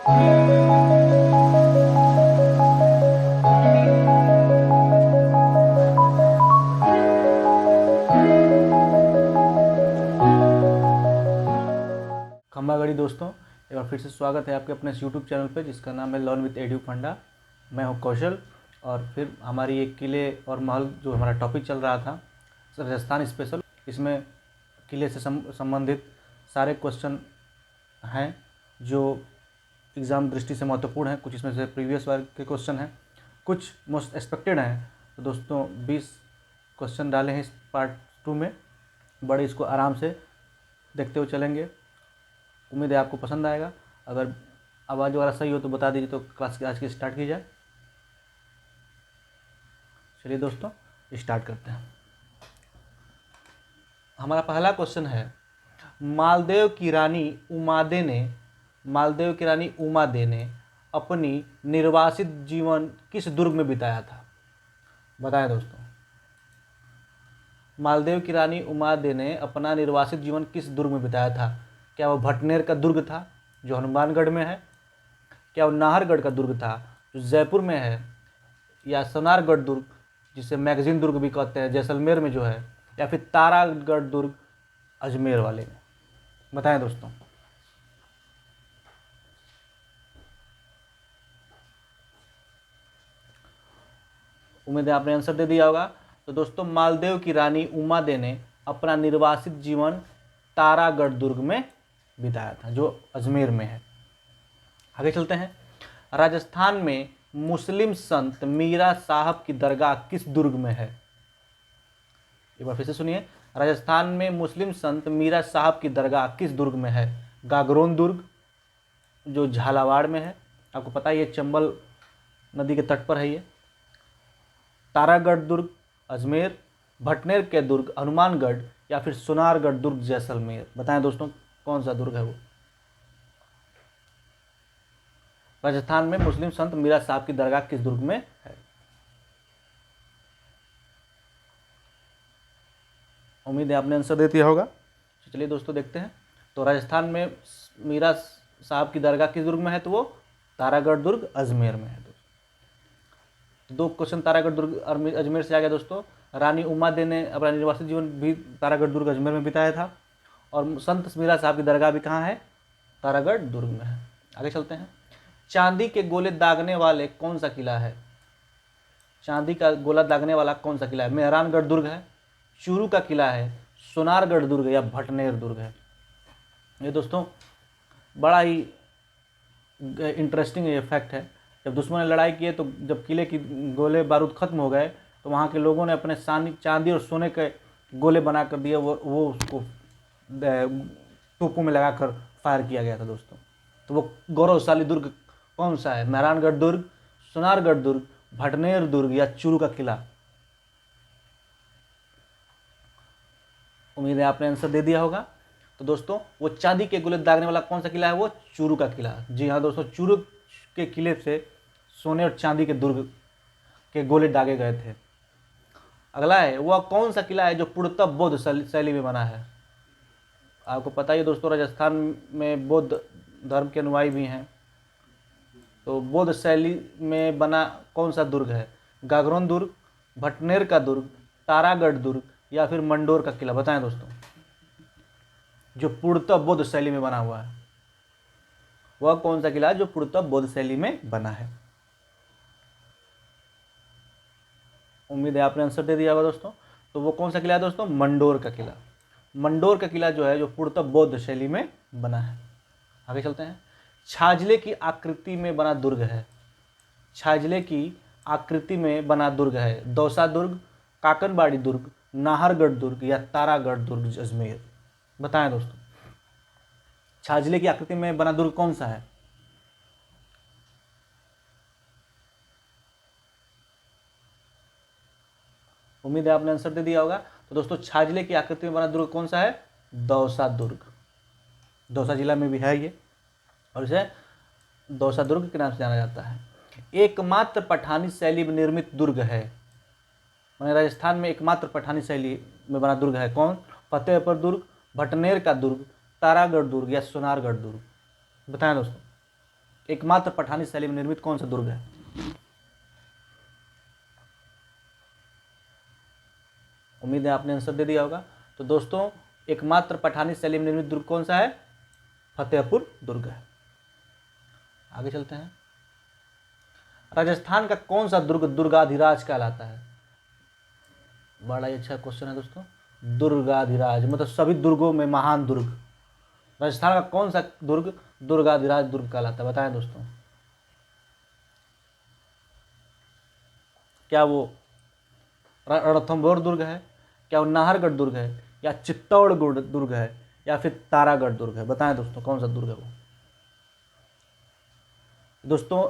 खम्बागड़ी दोस्तों, एक बार फिर से स्वागत है आपके अपने इस यूट्यूब चैनल पे जिसका नाम है लर्न विद एडू फंडा। मैं हूं कौशल और फिर हमारी एक किले और महल जो हमारा टॉपिक चल रहा था राजस्थान स्पेशल, इसमें किले से संबंधित सारे क्वेश्चन हैं जो एग्ज़ाम दृष्टि से महत्वपूर्ण हैं। कुछ इसमें से प्रीवियस वर्ग के क्वेश्चन हैं, कुछ मोस्ट एक्सपेक्टेड हैं। तो दोस्तों 20 क्वेश्चन डाले हैं इस पार्ट 2 में, बड़े इसको आराम से देखते हुए चलेंगे। उम्मीद है आपको पसंद आएगा। अगर आवाज़ वगैरह सही हो तो बता दीजिए, तो क्लास आज की स्टार्ट की जाए। चलिए दोस्तों स्टार्ट करते हैं। हमारा पहला क्वेश्चन है, मालदेव की रानी उमा दे ने अपनी निर्वासित जीवन किस दुर्ग में बिताया था? बताएं दोस्तों। मालदेव की रानी उमा दे ने अपना निर्वासित जीवन किस दुर्ग में बिताया था? क्या वो भटनेर का दुर्ग था जो हनुमानगढ़ में है? क्या वो नाहरगढ़ का दुर्ग था जो जयपुर में है? या सोनारगढ़ दुर्ग जिसे मैगजीन दुर्ग भी कहते हैं जैसलमेर में जो है? या फिर तारागढ़ दुर्ग अजमेर वाले में? बताएं दोस्तों। उम्मीद है आपने आंसर दे दिया होगा। तो दोस्तों मालदेव की रानी उमा दे ने अपना निर्वासित जीवन तारागढ़ दुर्ग में बिताया था जो अजमेर में है। आगे चलते हैं। राजस्थान में मुस्लिम संत मीरा साहब की दरगाह किस दुर्ग में है? एक बार फिर से सुनिए। राजस्थान में मुस्लिम संत मीरा साहब की दरगाह किस दुर्ग में है? गागरोन दुर्ग जो झालावाड़ में है, आपको पता है ये चंबल नदी के तट पर है ये। तारागढ़ दुर्ग अजमेर, भटनेर के दुर्ग हनुमानगढ़, या फिर सोनारगढ़ दुर्ग जैसलमेर? बताएं दोस्तों कौन सा दुर्ग है वो? राजस्थान में मुस्लिम संत मीरा साहब की दरगाह किस दुर्ग में है? उम्मीद है आपने आंसर दे दिया होगा। चलिए दोस्तों देखते हैं। तो राजस्थान में मीरा साहब की दरगाह किस दुर्ग में है? तो वो तारागढ़ दुर्ग अजमेर में है। दो क्वेश्चन तारागढ़ दुर्ग अजमेर से आ गया दोस्तों। रानी उमा दे ने अपना निर्वासित जीवन भी तारागढ़ दुर्ग अजमेर में बिताया था, और संत मीरा साहब की दरगाह भी कहाँ है? तारागढ़ दुर्ग में है। आगे चलते हैं। चांदी के गोले दागने वाले कौन सा किला है? चांदी का गोला दागने वाला कौन सा किला है? मेहरानगढ़ दुर्ग है, चूरू का किला है, सोनारगढ़ दुर्ग या भटनेर दुर्ग है? ये दोस्तों बड़ा ही इंटरेस्टिंग ये फैक्ट है। जब दुश्मन ने लड़ाई की तो जब किले की गोले बारूद खत्म हो गए तो वहाँ के लोगों ने अपने चांदी और सोने के गोले बना कर दिए, वो उसको तोपों में लगाकर फायर किया गया था दोस्तों। तो वो गौरवशाली दुर्ग कौन सा है? मेहरानगढ़ दुर्ग, सोनारगढ़ दुर्ग, भटनेर दुर्ग या चूरू का किला? उम्मीद है आपने आंसर दे दिया होगा। तो दोस्तों वो चांदी के गोले दागने वाला कौन सा किला है? वो चूरू का किला। जी हाँ दोस्तों, चूरू के किले से सोने और चांदी के दुर्ग के गोले दागे गए थे। अगला है, वह कौन सा किला है जो पूर्णतः बौद्ध शैली में बना है? आपको पता ही दोस्तों राजस्थान में बौद्ध धर्म के अनुयायी भी हैं। तो बौद्ध शैली में बना कौन सा दुर्ग है? गागरोन दुर्ग, भटनेर का दुर्ग, तारागढ़ दुर्ग या फिर मंडोर का किला? बताएं दोस्तों। जो पूर्णतः बौद्ध शैली में बना हुआ है वह कौन सा किला है जो पूर्णतः बौद्ध शैली में बना है? उम्मीद है आपने आंसर दे दिया होगा दोस्तों। तो वो कौन सा किला है दोस्तों? मंडोर का किला। मंडोर का किला जो है जो पूर्णतः बौद्ध शैली में बना है। आगे चलते हैं। छाजले की आकृति में बना दुर्ग है। छाजले की आकृति में बना दुर्ग है दौसा दुर्ग, काकनबाड़ी दुर्ग, नाहरगढ़ दुर्ग या तारागढ़ दुर्ग अजमेर? बताएं दोस्तों छाजले की आकृति में बना दुर्ग कौन सा है? उम्मीद है आपने आंसर दे दिया होगा। तो दोस्तों छाजले की आकृति में बना दुर्ग कौन सा है? दौसा दुर्ग। दौसा जिला में भी है ये, और इसे दौसा दुर्ग के नाम से जाना जाता है। एकमात्र पठानी शैली में निर्मित दुर्ग है, मैंने राजस्थान में एकमात्र पठानी शैली में बना दुर्ग है कौन? फतेहपुर दुर्ग, भटनेर का दुर्ग, तारागढ़ दुर्ग या सोनारगढ़ दुर्ग? बताएं दोस्तों एकमात्र पठानी शैली में निर्मित कौन सा दुर्ग है? उम्मीद है आपने आंसर दे दिया होगा। तो दोस्तों एकमात्र पठानी शैली में निर्मित दुर्ग कौन सा है? फतेहपुर दुर्ग है। आगे चलते हैं। राजस्थान का कौन सा दुर्ग दुर्गाधिराज कहलाता है? बड़ा ही अच्छा क्वेश्चन है दोस्तों। दुर्गाधिराज मतलब सभी दुर्गों में महान दुर्ग। राजस्थान का कौन सा दुर्ग दुर्गाधिराज दुर्ग कहलाता है? बताएं दोस्तों। क्या वो रणथंभौर दुर्ग है, क्या वो नाहरगढ़ दुर्ग है, या चित्तौड़गढ़ दुर्ग है, या फिर तारागढ़ दुर्ग है? बताएं दोस्तों कौन सा दुर्ग है वो। दोस्तों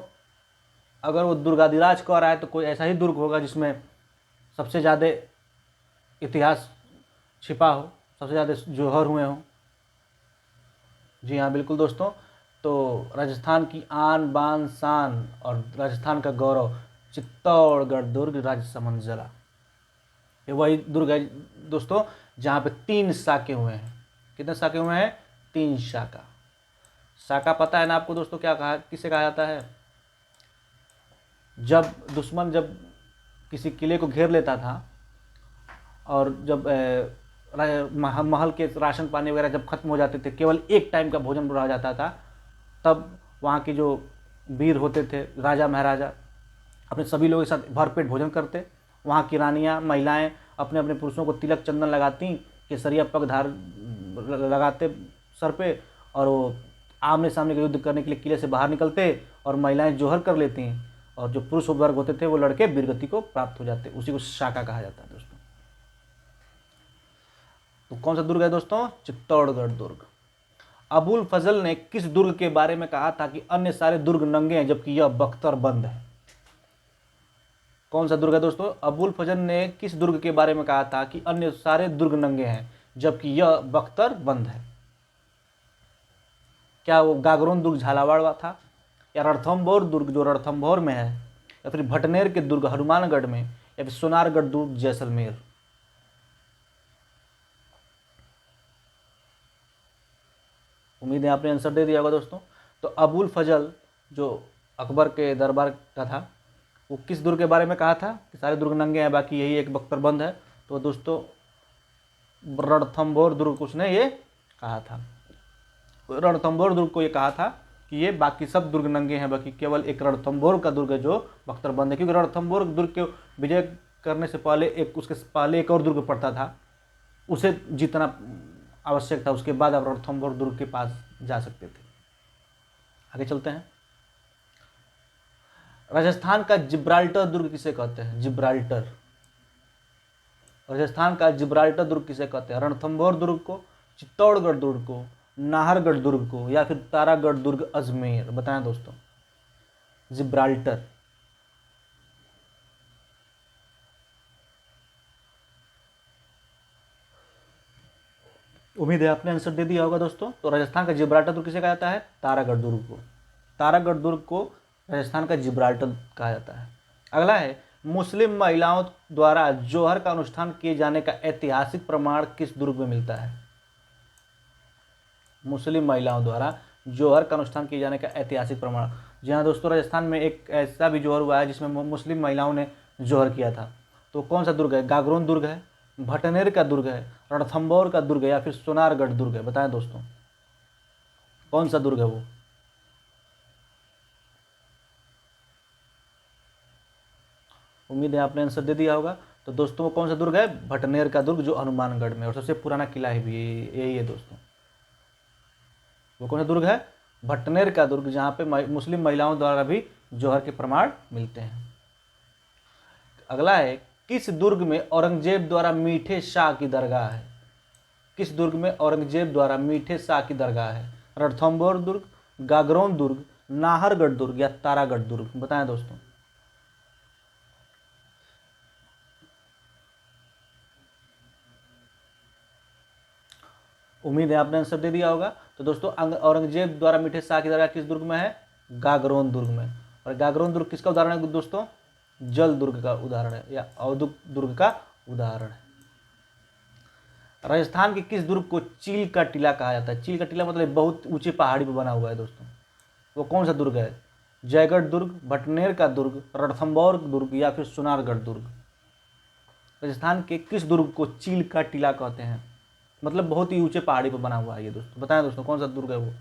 अगर वो दुर्गाधिराज कह रहा है तो कोई ऐसा ही दुर्ग होगा जिसमें सबसे ज़्यादा इतिहास छिपा हो, सबसे ज़्यादा जौहर हुए हों। जी हाँ बिल्कुल दोस्तों। तो राजस्थान की आन बान शान और राजस्थान का गौरव चित्तौड़गढ़ दुर्ग राजसमंद जिला, ये वही दुर्ग है दोस्तों जहाँ पे 3 साके हुए हैं। कितने साके हुए हैं? 3 साका। साका पता है ना आपको दोस्तों क्या कहा, किसे कहा जाता है? जब दुश्मन जब किसी किले को घेर लेता था और जब महल के राशन पानी वगैरह जब खत्म हो जाते थे, केवल एक टाइम का भोजन रह जाता था, तब वहाँ के जो वीर होते थे, राजा महाराजा, अपने सभी लोगों के साथ भरपेट भोजन करते। वहाँ की रानियाँ महिलाएं अपने अपने पुरुषों को तिलक चंदन लगाती, केसरिया पग धार लगाते सर पे, और वो आमने सामने का युद्ध करने के लिए किले से बाहर निकलते और महिलाएं जोहर कर लेती, और जो पुरुष वर्ग होते थे वो लड़के वीरगति को प्राप्त हो जाते। उसी को शाका कहा जाता है दोस्तों। तो कौन सा दुर्ग है दोस्तों? चित्तौड़गढ़ दुर्ग। अबुल फजल ने किस दुर्ग के बारे में कहा था कि अन्य सारे दुर्ग नंगे हैं जबकि यह बख्तर बंद है? कौन सा दुर्ग है दोस्तों? अबुल फजल ने किस दुर्ग के बारे में कहा था कि अन्य सारे दुर्ग नंगे हैं जबकि यह बख्तर बंद है? क्या वो गागरोन दुर्ग झालावाड़ था, या रणथंभौर दुर्ग जो रणथंभौर में है, या फिर भटनेर के दुर्ग हनुमानगढ़ में, या फिर सोनारगढ़ दुर्ग जैसलमेर? उम्मीद है आपने आंसर दे दिया होगा दोस्तों। तो अबुल फजल जो अकबर के दरबार का था, वो किस दुर्ग के बारे में कहा था कि सारे दुर्ग नंगे हैं बाकी यही एक बख्तर बंद है? तो दोस्तों रणथंभौर दुर्ग को उसने ये कहा था। रणथंभौर दुर्ग को ये कहा था कि ये बाकी सब दुर्ग नंगे हैं बाकी केवल एक रणथंभौर का दुर्ग है जो बख्तर बंद है, क्योंकि रणथंभौर दुर्ग के विजय करने से पहले उसके पहले एक और दुर्ग पड़ता था, उसे जीतना आवश्यक था, उसके बाद आप रणथंभौर दुर्ग के पास जा सकते थे। आगे चलते हैं। राजस्थान का जिब्राल्टर दुर्ग किसे कहते हैं? जिब्राल्टर, राजस्थान का जिब्राल्टर दुर्ग किसे कहते हैं? रणथंभौर दुर्ग को, चित्तौड़गढ़ दुर्ग को, नाहरगढ़ दुर्ग को, या फिर तारागढ़ दुर्ग अजमेर? बताएं दोस्तों। जिब्राल्टर। उम्मीद है आपने आंसर दे दिया होगा दोस्तों। तो राजस्थान का जिब्राल्टर दुर्ग किसे कहा जाता है? तारागढ़ दुर्ग को। तारागढ़ दुर्ग को राजस्थान का जिब्राल्टर कहा जाता है। अगला है, मुस्लिम महिलाओं द्वारा जोहर का अनुष्ठान किए जाने का ऐतिहासिक प्रमाण किस दुर्ग में मिलता है? मुस्लिम महिलाओं द्वारा जोहर का अनुष्ठान किए जाने का ऐतिहासिक प्रमाण। जी हाँ दोस्तों, राजस्थान में एक ऐसा भी जोहर हुआ है जिसमें मुस्लिम महिलाओं ने जोहर किया था। तो कौन सा दुर्ग है? गागरोन दुर्ग है, भटनेर का दुर्ग है, रणथंभौर का दुर्ग है, या फिर सोनारगढ़ दुर्ग है? बताएं दोस्तों कौन सा दुर्ग है वो। उम्मीद है आपने आंसर दे दिया होगा। तो दोस्तों कौन सा दुर्ग है? भटनेर का दुर्ग जो हनुमानगढ़ में, और सबसे पुराना किला है भी यही है दोस्तों। वो कौन सा दुर्ग है? भटनेर का दुर्ग, जहाँ पे मुस्लिम महिलाओं द्वारा भी जोहर के प्रमाण मिलते हैं। अगला है, किस दुर्ग में औरंगजेब द्वारा मीठे शाह की दरगाह है? किस दुर्ग में औरंगजेब द्वारा मीठे शाह की दरगाह है? रणथंभौर दुर्ग, गागरोन दुर्ग, नाहरगढ़ दुर्ग, या तारागढ़ दुर्ग? बताएं दोस्तों। उम्मीद है आपने आंसर दे दिया होगा। तो दोस्तों औरंगजेब द्वारा मीठे शाह की दरगाह किस दुर्ग में है? गागरोन दुर्ग में। और गागरोन दुर्ग किसका उदाहरण है दोस्तों? जल दुर्ग का उदाहरण है, या अवधुक दुर्ग का उदाहरण है। राजस्थान के किस दुर्ग को चील का टीला कहा जाता है? चील का टीला मतलब बहुत ऊंची पहाड़ी पर बना हुआ है दोस्तों। वो कौन सा दुर्ग है? जयगढ़ दुर्ग, भटनेर का दुर्ग, रणथंभौर दुर्ग या फिर सोनारगढ़ दुर्ग? राजस्थान के किस दुर्ग को चील का टीला कहते हैं? मतलब बहुत ही ऊंचे पहाड़ी पर बना हुआ है ये दोस्तों, बताएं दोस्तों कौन सा दुर्ग है वो?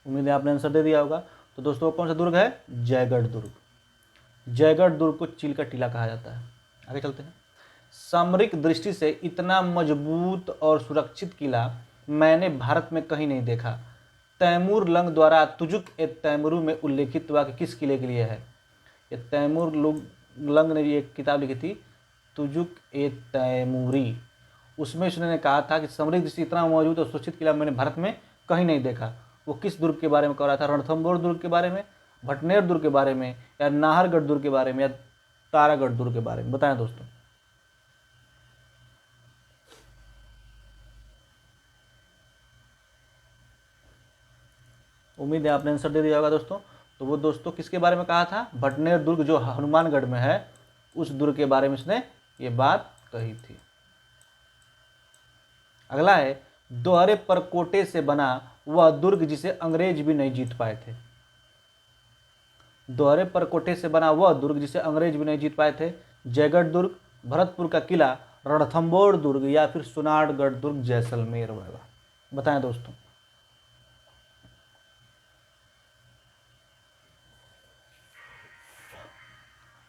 उम्मीद है आपने आंसर दे दिया होगा। तो दोस्तों कौन सा दुर्ग है? जयगढ़ दुर्ग। जयगढ़ दुर्ग को चील का टीला कहा जाता है। आगे चलते हैं। सामरिक दृष्टि से इतना मजबूत और सुरक्षित किला मैंने भारत में कहीं नहीं देखा। तैमूर लंग द्वारा तुजुक ए तैमूरू में उल्लेखित वाक्य किस किले के लिए है? ये तैमूर लंग ने एक किताब लिखी थी, तुजुक ए तैमूरी। उसमें उसने कहा था कि सामरिक दृष्टि इतना मौजूद और सुरक्षित किला मैंने भारत में कहीं नहीं देखा। वो किस दुर्ग के बारे में कह रहा था? रणथंभौर दुर्ग के बारे में, भटनेर दुर्ग के बारे में, या नाहरगढ़ दुर्ग के बारे में, या तारागढ़ दुर्ग के बारे में? बताएं दोस्तों। उम्मीद है आपने आंसर दे दिया होगा दोस्तों। तो वो दोस्तों किसके बारे में कहा था? भटनेर दुर्ग जो हनुमानगढ़ में है, उस दुर्ग के बारे में इसने ये बात कही थी। अगला है, दोहरे परकोटे से बना वह दुर्ग जिसे अंग्रेज भी नहीं जीत पाए थे। दोहरे परकोटे से बना वह दुर्ग जिसे अंग्रेज भी नहीं जीत पाए थे। जयगढ़ दुर्ग, भरतपुर का किला, रणथंभौर दुर्ग या फिर सोनारगढ़ दुर्ग जैसलमेर होगा? बताएं दोस्तों।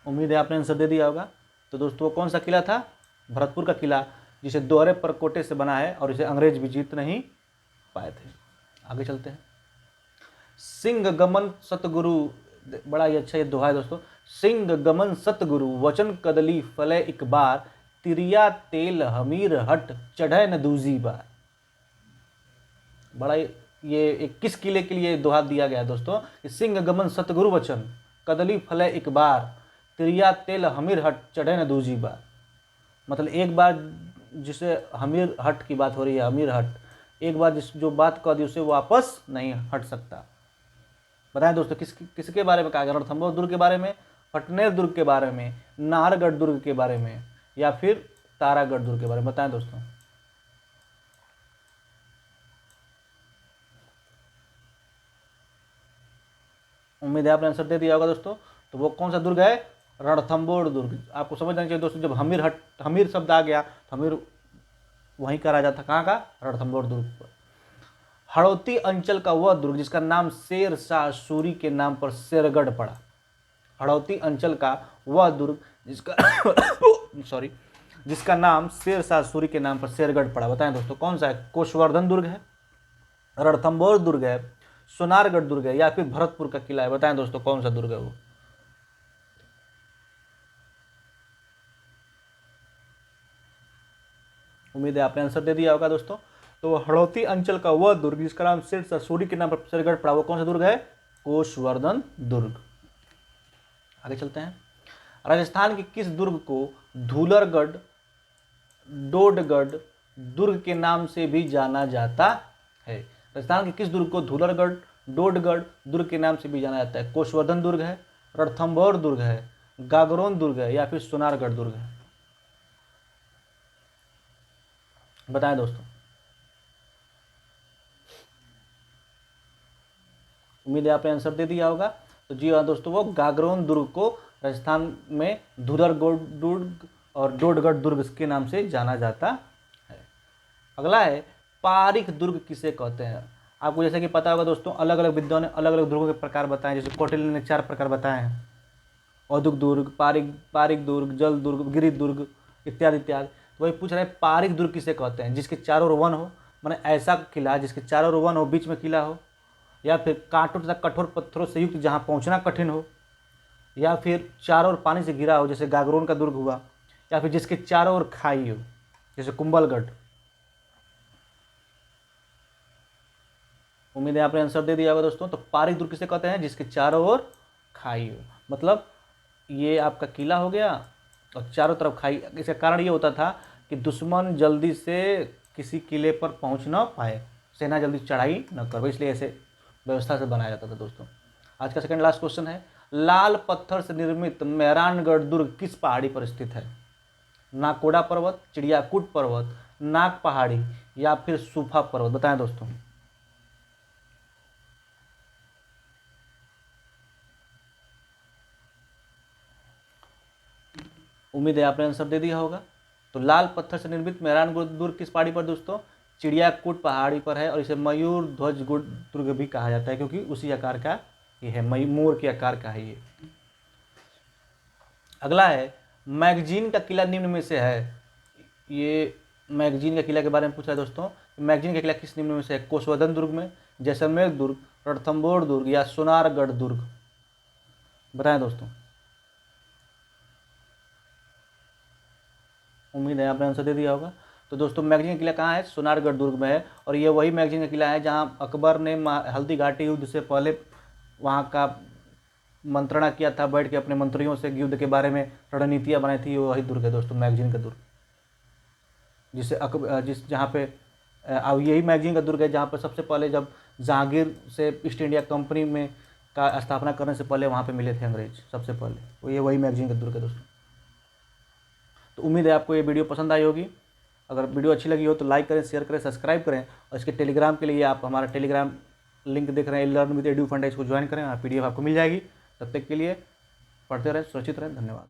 उम्मीद है आपने आंसर दे दिया होगा। तो दोस्तों कौन सा किला था? भरतपुर का किला, जिसे दोहरे परकोटे से बना है और इसे अंग्रेज भी जीत नहीं पाए थे। आगे चलते हैं। सिंह गमन सतगुरु, बड़ा ही अच्छा ये दोहा है दोस्तों। सिंह गमन सतगुरु वचन कदली फले एक बार, तिरिया तेल हमीर हट चढ़े न दूजी बार। बड़ा ये एक किस किले के लिए दोहा दिया गया है दोस्तों? सिंह गमन सतगुरु वचन कदली फले एक बार, तिरिया तेल हमीर हट चढ़े न दूजी बार। मतलब एक बार जिसे हमीर हट की बात हो रही है, हमीर हट, एक बार जिस जो बात कह दी उसे वापस नहीं हट सकता। बताएं दोस्तों किसके बारे में कहा गया? रणथंभौर दुर्ग के बारे में, भटनेर दुर्ग के बारे में, नाहरगढ़ दुर्ग के बारे में, या फिर तारागढ़ दुर्ग के बारे में? बताएं दोस्तों। उम्मीद है आपने आंसर दे दिया होगा दोस्तों। तो वो कौन सा दुर्ग है? रणथंभौर दुर्ग। आपको समझ आना चाहिए दोस्तों, जब हमीर शब्द आ गया तो हमीर वहीं का राजा था। कहाँ का? रणथंभौर दुर्ग पर। हड़ौती अंचल का वह दुर्ग जिसका नाम शेर शाह सूरी के नाम पर शेरगढ़ पड़ा। हड़ौती अंचल का वह दुर्ग जिसका सॉरी जिसका नाम शेर शाह सूरी के नाम पर शेरगढ़ पड़ा। बताएं दोस्तों कौन सा है? कोशवर्धन दुर्ग है, रणथंभौर दुर्ग है, सोनारगढ़ दुर्ग है, या फिर भरतपुर का किला है? बताएं दोस्तों कौन सा दुर्ग है वो? उम्मीद है आपने आंसर दे दिया होगा दोस्तों। तो हड़ौती अंचल का वह दुर्ग जिसका नाम शेर शाह सूरी के नाम पर शेरगढ़ पड़ा, वो कौन सा दुर्ग है? कोशवर्धन दुर्ग। आगे चलते हैं। राजस्थान के किस दुर्ग को धूलरगढ़ डोडगढ़ दुर्ग के नाम से भी जाना जाता है? राजस्थान के किस दुर्ग को धूलरगढ़ डोडगढ़ दुर्ग के नाम से भी जाना जाता है? कोशवर्धन दुर्ग है, रणथंभौर दुर्ग है, गागरोन दुर्ग है, या फिर सोनारगढ़ दुर्ग है? बताएं दोस्तों। उम्मीद है आपने आंसर दे दिया होगा। तो जी हाँ दोस्तों, वो गागरोन दुर्ग को राजस्थान में धूलरगढ़ दुर्ग और डोडगढ़ दुर्ग के नाम से जाना जाता है। अगला है, पारिक दुर्ग किसे कहते हैं? आपको जैसे कि पता होगा दोस्तों, अलग अलग विद्वान ने अलग अलग दुर्गों के प्रकार बताए। जैसे कौटिल्य ने 4 प्रकार बताए हैं: औदुक दुर्ग, पारिक दुर्ग, जल दुर्ग, गिरि दुर्ग इत्यादि इत्यादि। तो वही पूछ रहे हैं पारिक दुर्ग किसे कहते हैं? जिसके चारों ओर वन हो, माने ऐसा किला जिसके चारों ओर वन हो, बीच में किला हो, या फिर कांटों तथा कठोर पत्थरों से युक्त जहाँ पहुँचना कठिन हो, या फिर चारों ओर पानी से घिरा हो जैसे गागरोन का दुर्ग हुआ, या फिर जिसके चारों ओर खाई हो जैसे कुंभलगढ़। उम्मीद है आपने आंसर दे दिया होगा दोस्तों। तो पारिक दुर्ग किसे कहते हैं? जिसके चारों ओर खाई हो। मतलब ये आपका किला हो गया और चारों तरफ खाई। इसका कारण ये होता था कि दुश्मन जल्दी से किसी किले पर पहुंच ना पाए, सेना जल्दी चढ़ाई न कर, इसलिए ऐसे व्यवस्था से बनाया जाता था दोस्तों। आज का सेकंड लास्ट क्वेश्चन है, लाल पत्थर से निर्मित मेहरानगढ़ दुर्ग किस पहाड़ी पर स्थित है? नाकोड़ा पर्वत, चिड़ियाकूट पर्वत, नाग पहाड़ी या फिर सूफा पर्वत? बताएं दोस्तों। उम्मीद है आपने आंसर दे दिया होगा। तो लाल पत्थर से निर्मित मेहरानगढ़ दुर्ग किस पहाड़ी पर दोस्तों? चिड़ियाकूट पहाड़ी पर है, और इसे मयूर ध्वज दुर्ग भी कहा जाता है क्योंकि उसी आकार का ये है, मोर के आकार का है ये। अगला है, मैगजीन का किला निम्न में से है। ये मैगजीन का किला के बारे में पूछा है दोस्तों। मैगजीन का किला किस निम्न में से है? कोसवदन दुर्ग में, जैसलमेर दुर्ग, रणथंभौर दुर्ग या सोनारगढ़ दुर्ग? बताएं दोस्तों। उम्मीद है आपने आंसर दे दिया होगा। तो दोस्तों मैगजीन का किला कहाँ है? सोनारगढ़ दुर्ग में है, और ये वही मैगजीन का किला है जहाँ अकबर ने हल्दी घाटी युद्ध से पहले वहाँ का मंत्रणा किया था, बैठ के अपने मंत्रियों से युद्ध के बारे में रणनीतियाँ बनाई थी। वही दुर्ग है दोस्तों, मैगजीन का दुर्ग, जहाँ पे अब यही मैगजीन का दुर्ग है जहाँ पर सबसे पहले जब जहांगीर से ईस्ट इंडिया कंपनी में का स्थापना करने से पहले वहाँ पे मिले थे अंग्रेज सबसे पहले। तो ये वही मैगजीन का दुर्ग है दोस्तों। तो उम्मीद है आपको ये वीडियो पसंद आई होगी। अगर वीडियो अच्छी लगी हो तो लाइक करें, शेयर करें, सब्सक्राइब करें, और इसके टेलीग्राम के लिए आप हमारा टेलीग्राम लिंक देख रहे हैं, लर्न विद एडू फंडा, इसको ज्वाइन करें, PDF आपको मिल जाएगी। तब तक के लिए पढ़ते रहें, सुरक्षित रहें, धन्यवाद।